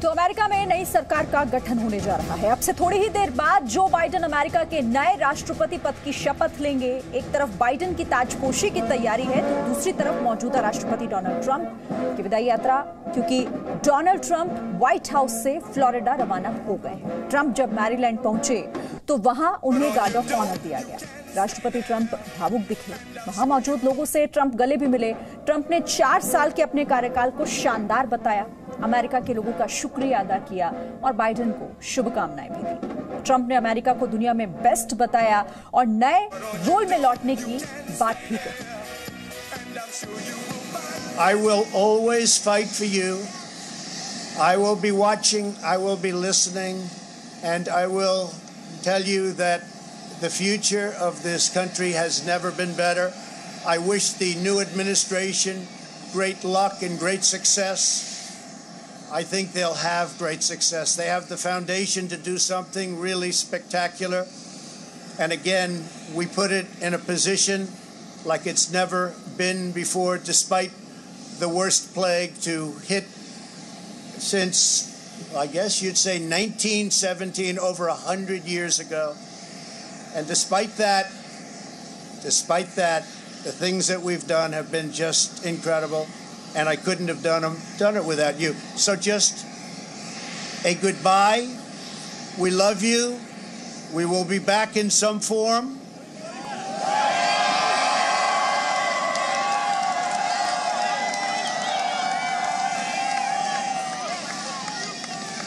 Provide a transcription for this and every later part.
तो अमेरिका में नई सरकार का गठन होने जा रहा है। अब से थोड़ी ही देर बाद जो बाइडेन अमेरिका के नए राष्ट्रपति पद की शपथ लेंगे। एक तरफ बाइडेन की ताजपोशी की तैयारी है तो दूसरी तरफ मौजूदा राष्ट्रपति डोनाल्ड ट्रंप की विदाई यात्रा, क्योंकि डोनाल्ड ट्रंप व्हाइट हाउस से फ्लोरिडा रवाना हो गए हैं। ट्रंप जब मैरीलैंड पहुंचे तो वहां उन्हें गार्ड ऑफ ऑनर दिया गया। राष्ट्रपति ट्रंप भावुक दिखे। वहां मौजूद लोगों से ट्रंप गले भी मिले। ट्रंप ने 4 साल के अपने कार्यकाल को शानदार बताया, अमेरिका के लोगों का शुक्रिया अदा किया और बाइडेन को शुभकामनाएं भी दी। ट्रंप ने अमेरिका को दुनिया में बेस्ट बताया और नए रोल में लौटने की बात भी कही। I will always fight for you. I will be watching, I will be listening, and I will tell you that the future of this country has never been better. I wish the new administration great luck and great success. I think they'll have great success. They have the foundation to do something really spectacular. And again, we put it in a position like it's never been before, despite the worst plague to hit since, I guess you'd say 1917, over 100 years ago. And despite that, the things that we've done have been just incredible. And I couldn't have done it without you. So just a goodbye. We love you. We will be back in some form.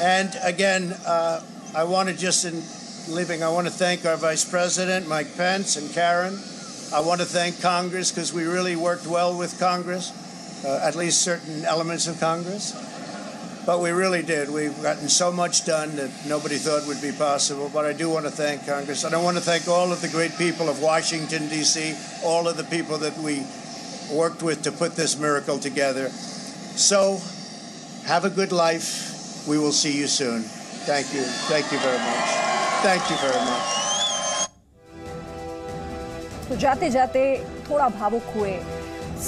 And again, I want to just in leaving, I want to thank our Vice President, Mike Pence, and Karen. I want to thank Congress because we really worked well with Congress. At least certain elements of Congress. But we really did. We've gotten so much done that nobody thought would be possible. But I do want to thank Congress. And I want to thank all of the great people of Washington, D.C., all of the people that we worked with to put this miracle together. So, have a good life. We will see you soon. Thank you. Thank you very much. Thank you very much. तो जाते जाते थोड़ा भावुक हुए।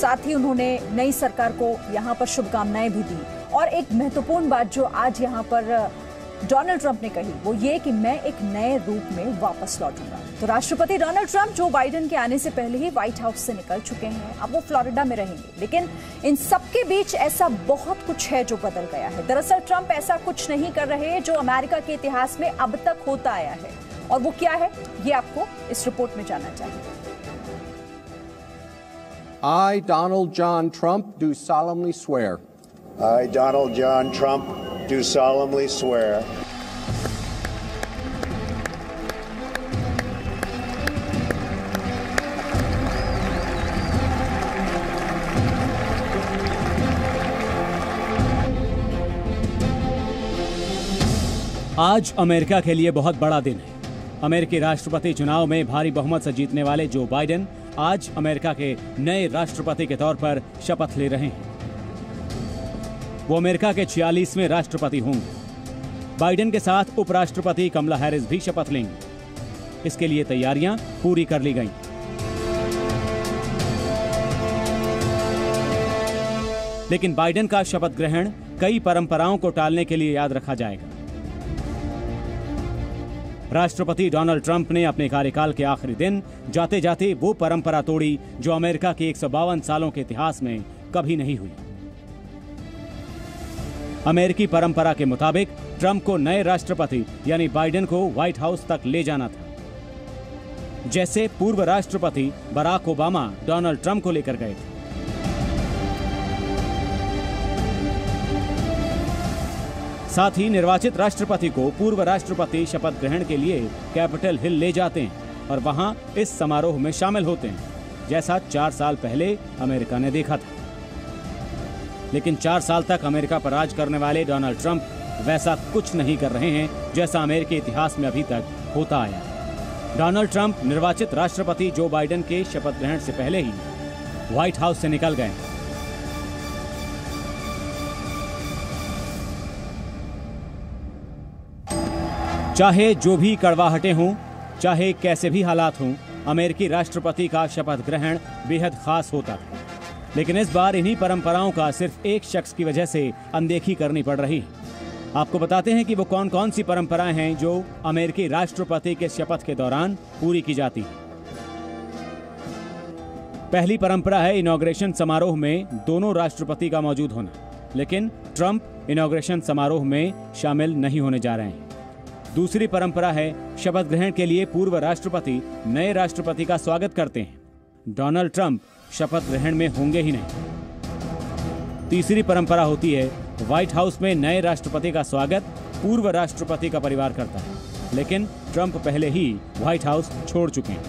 साथ ही उन्होंने नई सरकार को यहां पर शुभकामनाएं भी दी। और एक महत्वपूर्ण बात जो आज यहां पर डोनाल्ड ट्रंप ने कही वो ये कि मैं एक नए रूप में वापस लौटूंगा। तो राष्ट्रपति डोनाल्ड ट्रंप जो बाइडेन के आने से पहले ही व्हाइट हाउस से निकल चुके हैं, अब वो फ्लोरिडा में रहेंगे। लेकिन इन सबके बीच ऐसा बहुत कुछ है जो बदल गया है। दरअसल ट्रंप ऐसा कुछ नहीं कर रहे जो अमेरिका के इतिहास में अब तक होता आया है। और वो क्या है, ये आपको इस रिपोर्ट में जानना चाहिए। I, Donald John Trump, do solemnly swear. I, Donald John Trump, do solemnly swear. आज अमेरिका के लिए बहुत बड़ा दिन है। अमेरिकी राष्ट्रपति चुनाव में भारी बहुमत से जीतने वाले जो बाइडेन आज अमेरिका के नए राष्ट्रपति के तौर पर शपथ ले रहे हैं। वो अमेरिका के 46वें राष्ट्रपति होंगे। बाइडेन के साथ उपराष्ट्रपति कमला हैरिस भी शपथ लेंगे। इसके लिए तैयारियां पूरी कर ली गईं। लेकिन बाइडेन का शपथ ग्रहण कई परंपराओं को टालने के लिए याद रखा जाएगा। राष्ट्रपति डोनाल्ड ट्रंप ने अपने कार्यकाल के आखिरी दिन जाते जाते वो परंपरा तोड़ी जो अमेरिका के 152 सालों के इतिहास में कभी नहीं हुई। अमेरिकी परंपरा के मुताबिक ट्रंप को नए राष्ट्रपति यानी बाइडेन को व्हाइट हाउस तक ले जाना था, जैसे पूर्व राष्ट्रपति बराक ओबामा डोनाल्ड ट्रंप को लेकर गए थे। साथ ही निर्वाचित राष्ट्रपति को पूर्व राष्ट्रपति शपथ ग्रहण के लिए कैपिटल हिल ले जाते हैं और वहां इस समारोह में शामिल होते हैं, जैसा 4 साल पहले अमेरिका ने देखा था। लेकिन 4 साल तक अमेरिका पर राज करने वाले डोनाल्ड ट्रंप वैसा कुछ नहीं कर रहे हैं जैसा अमेरिकी इतिहास में अभी तक होता आया। डोनाल्ड ट्रंप निर्वाचित राष्ट्रपति जो बाइडेन के शपथ ग्रहण से पहले ही व्हाइट हाउस से निकल गए। चाहे जो भी कड़वाहटें हों, चाहे कैसे भी हालात हों, अमेरिकी राष्ट्रपति का शपथ ग्रहण बेहद खास होता था। लेकिन इस बार इन्हीं परंपराओं का सिर्फ एक शख्स की वजह से अनदेखी करनी पड़ रही है। आपको बताते हैं कि वो कौन कौन सी परंपराएं हैं जो अमेरिकी राष्ट्रपति के शपथ के दौरान पूरी की जाती हैं। पहली परंपरा है इनॉग्रेशन समारोह में दोनों राष्ट्रपति का मौजूद होना, लेकिन ट्रंप इनॉग्रेशन समारोह में शामिल नहीं होने जा रहे हैं। दूसरी परंपरा है शपथ ग्रहण के लिए पूर्व राष्ट्रपति नए राष्ट्रपति का स्वागत करते हैं। डोनाल्ड ट्रंप शपथ ग्रहण में होंगे ही नहीं। तीसरी परंपरा होती है व्हाइट हाउस में नए राष्ट्रपति का स्वागत पूर्व राष्ट्रपति का परिवार करता है, लेकिन ट्रंप पहले ही व्हाइट हाउस छोड़ चुके हैं।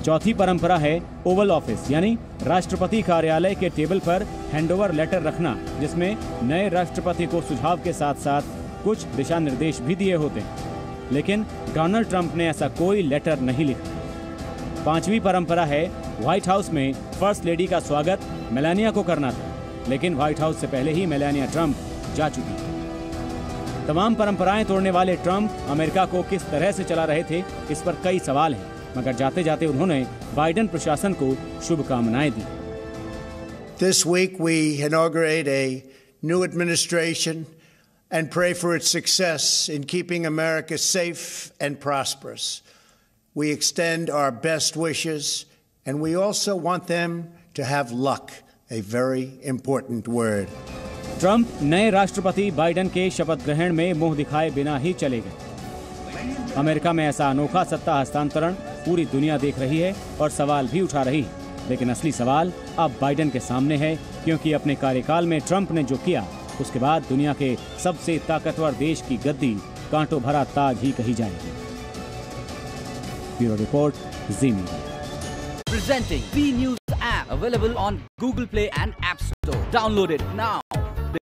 चौथी परंपरा है ओवल ऑफिस यानी राष्ट्रपति कार्यालय के टेबल पर हैंडओवर लेटर रखना, जिसमें नए राष्ट्रपति को सुझाव के साथ साथ कुछ दिशा निर्देश भी दिए होते हैं, लेकिन डोनाल्ड ट्रंप ने ऐसा कोई लेटर नहीं लिखा। पांचवी परंपरा है व्हाइट हाउस में फर्स्ट लेडी का स्वागत मेलानिया को करना था, लेकिन व्हाइट हाउस से पहले ही मेलानिया ट्रंप जा चुकी थी। तमाम परंपराएं तोड़ने वाले ट्रंप अमेरिका को किस तरह से चला रहे थे, इस पर कई सवाल हैं, मगर जाते जाते उन्होंने बाइडेन प्रशासन को शुभकामनाएं दी। This week we inaugurate a new administration and pray for its success in keeping America safe and prosperous. We extend our best wishes and we also want them to have luck, a very important word. Trump नए राष्ट्रपति Biden के शपथ ग्रहण में मुंह दिखाए बिना ही चले गए। अमेरिका में ऐसा अनोखा सत्ता हस्तांतरण पूरी दुनिया देख रही है और सवाल भी उठा रही है, लेकिन असली सवाल अब बाइडेन के सामने है, क्योंकि अपने कार्यकाल में ट्रंप ने जो किया उसके बाद दुनिया के सबसे ताकतवर देश की गद्दी कांटों भरा ताज ही कही जाएगी। Bureau report, ji media. Presenting B News app available on Google Play and App Store. Download it now.